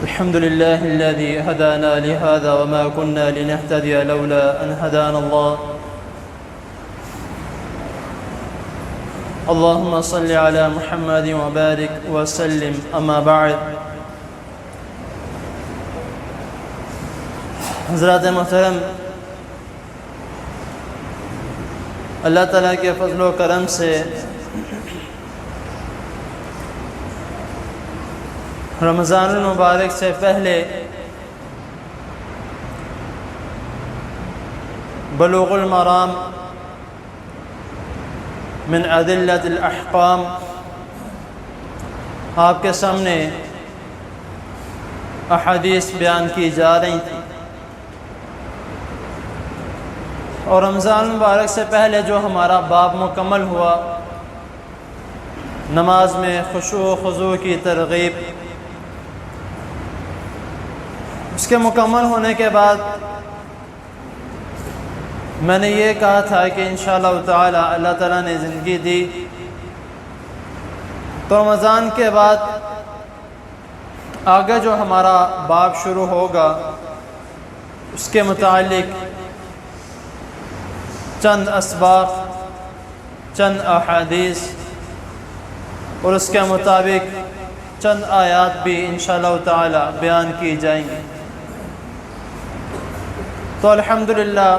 الحمد لله الذي هدانا لهذا وما كنا لنهتدي لولا أن هدانا الله. اللهم صل على محمد وبارك وسلم. أما بعد. حضرات محترم، اللہ تعالیٰ کے فضل و کرم سے رمضان المبارک سے پہلے بلوغ المرام من ادلۃ الاحکام آپ کے سامنے احادیث بیان کی جا رہی تھی، اور رمضان المبارک سے پہلے جو ہمارا باب مکمل ہوا، نماز میں خشوع و خضوع کی ترغیب، اس کے مکمل ہونے کے بعد میں نے یہ کہا تھا کہ انشاءاللہ تعالی اللہ تعالیٰ نے زندگی دی تو رمضان کے بعد آگے جو ہمارا باب شروع ہوگا اس کے متعلق چند اسباق، چند احادیث اور اس کے مطابق چند آیات بھی انشاءاللہ تعالی بیان کی جائیں گی. تو الحمدللہ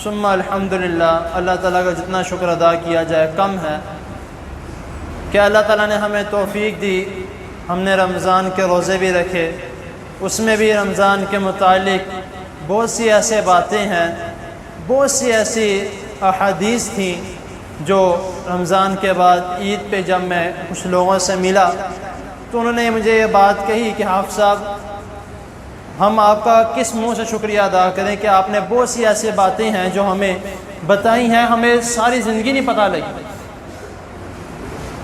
ثم الحمدللہ، اللہ تعالیٰ کا جتنا شکر ادا کیا جائے کم ہے کہ اللہ تعالیٰ نے ہمیں توفیق دی، ہم نے رمضان کے روزے بھی رکھے، اس میں بھی رمضان کے متعلق بہت سی ایسے باتیں ہیں، بہت سی ایسی احادیث تھیں جو رمضان کے بعد عید پہ جب میں کچھ لوگوں سے ملا تو انہوں نے مجھے یہ بات کہی کہ حافظ صاحب، ہم آپ کا کس منہ سے شکریہ ادا کریں کہ آپ نے بہت سی ایسی باتیں ہیں جو ہمیں بتائی ہیں، ہمیں ساری زندگی نہیں پتہ لگی.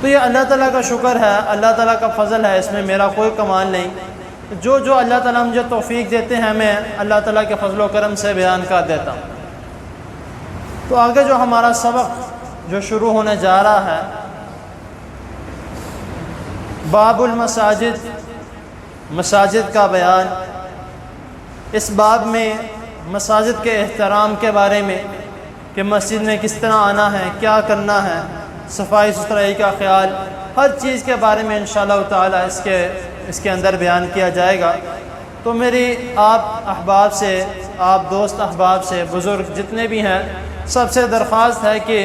تو یہ اللہ تعالیٰ کا شکر ہے، اللہ تعالیٰ کا فضل ہے، اس میں میرا کوئی کمال نہیں. جو اللہ تعالیٰ مجھے توفیق دیتے ہیں میں اللہ تعالیٰ کے فضل و کرم سے بیان کر دیتا ہوں. تو آگے جو ہمارا سبق جو شروع ہونے جا رہا ہے، باب المساجد، مساجد کا بیان. اس باب میں مساجد کے احترام کے بارے میں کہ مسجد میں کس طرح آنا ہے، کیا کرنا ہے، صفائی ستھرائی کا خیال، ہر چیز کے بارے میں انشاءاللہ تعالی اس کے اندر بیان کیا جائے گا. تو میری آپ احباب سے، آپ دوست احباب سے، بزرگ جتنے بھی ہیں، سب سے درخواست ہے کہ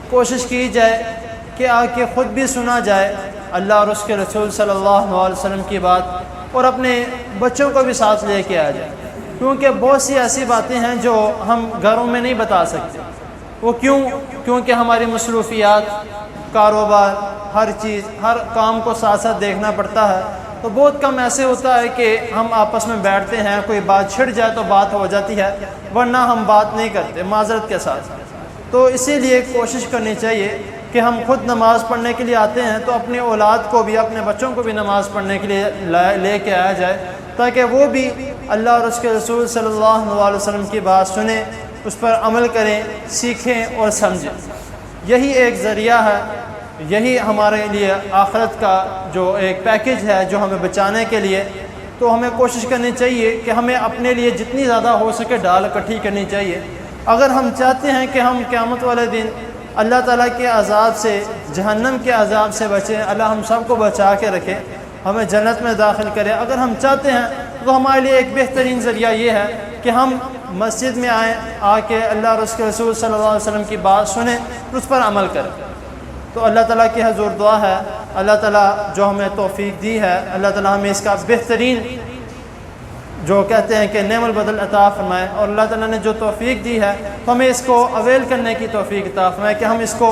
کوشش کی جائے کہ آ کے خود بھی سنا جائے اللہ اور اس کے رسول صلی اللہ علیہ وسلم کی بات، اور اپنے بچوں کو بھی ساتھ لے کے آ جائے، کیونکہ بہت سی ایسی باتیں ہیں جو ہم گھروں میں نہیں بتا سکتے. وہ کیونکہ ہماری مصروفیات، کاروبار، ہر چیز، ہر کام کو ساتھ ساتھ دیکھنا پڑتا ہے. تو بہت کم ایسے ہوتا ہے کہ ہم آپس میں بیٹھتے ہیں، کوئی بات چھڑ جائے تو بات ہو جاتی ہے، ورنہ ہم بات نہیں کرتے معذرت کے ساتھ. تو اسی لیے کوشش کرنی چاہیے کہ ہم خود نماز پڑھنے کے لیے آتے ہیں تو اپنی اولاد کو بھی، اپنے بچوں کو بھی نماز پڑھنے کے لیے لے کے آیا جائے، تاکہ وہ بھی اللہ اور اس کے رسول صلی اللہ علیہ وسلم کی بات سنیں، اس پر عمل کریں، سیکھیں اور سمجھیں. یہی ایک ذریعہ ہے، یہی ہمارے لیے آخرت کا جو ایک پیکج ہے جو ہمیں بچانے کے لیے. تو ہمیں کوشش کرنی چاہیے کہ ہمیں اپنے لیے جتنی زیادہ ہو سکے ڈال اکٹھی کرنی چاہیے. اگر ہم چاہتے ہیں کہ ہم قیامت والے دن اللہ تعالیٰ کے عذاب سے، جہنم کے عذاب سے بچیں، اللہ ہم سب کو بچا کے رکھے، ہمیں جنت میں داخل کرے، اگر ہم چاہتے ہیں تو ہمارے لیے ایک بہترین ذریعہ یہ ہے کہ ہم مسجد میں آئیں، آ کے اللہ اور اس کے رسول صلی اللہ علیہ وسلم کی بات سنیں، اس پر عمل کریں. تو اللہ تعالیٰ کی حضور دعا ہے، اللہ تعالیٰ جو ہمیں توفیق دی ہے، اللہ تعالیٰ ہمیں اس کا بہترین جو کہتے ہیں کہ نعم البدل عطا فرمائے، اور اللہ تعالیٰ نے جو توفیق دی ہے تو ہمیں اس کو اویل کرنے کی توفیق عطا فرمائے کہ ہم اس کو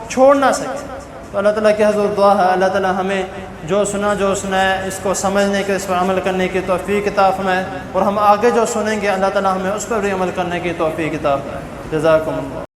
چھوڑ نہ سکیں. تو اللہ تعالیٰ کی حضور دعا ہے اللہ تعالیٰ ہمیں جو سنا ہے اس کو سمجھنے کے، اس پر عمل کرنے کی توفیق عطا فرمائے، اور ہم آگے جو سنیں گے اللہ تعالیٰ ہمیں اس پر بھی عمل کرنے کی توفیق عطا فرمائے. جزاکم اللہ.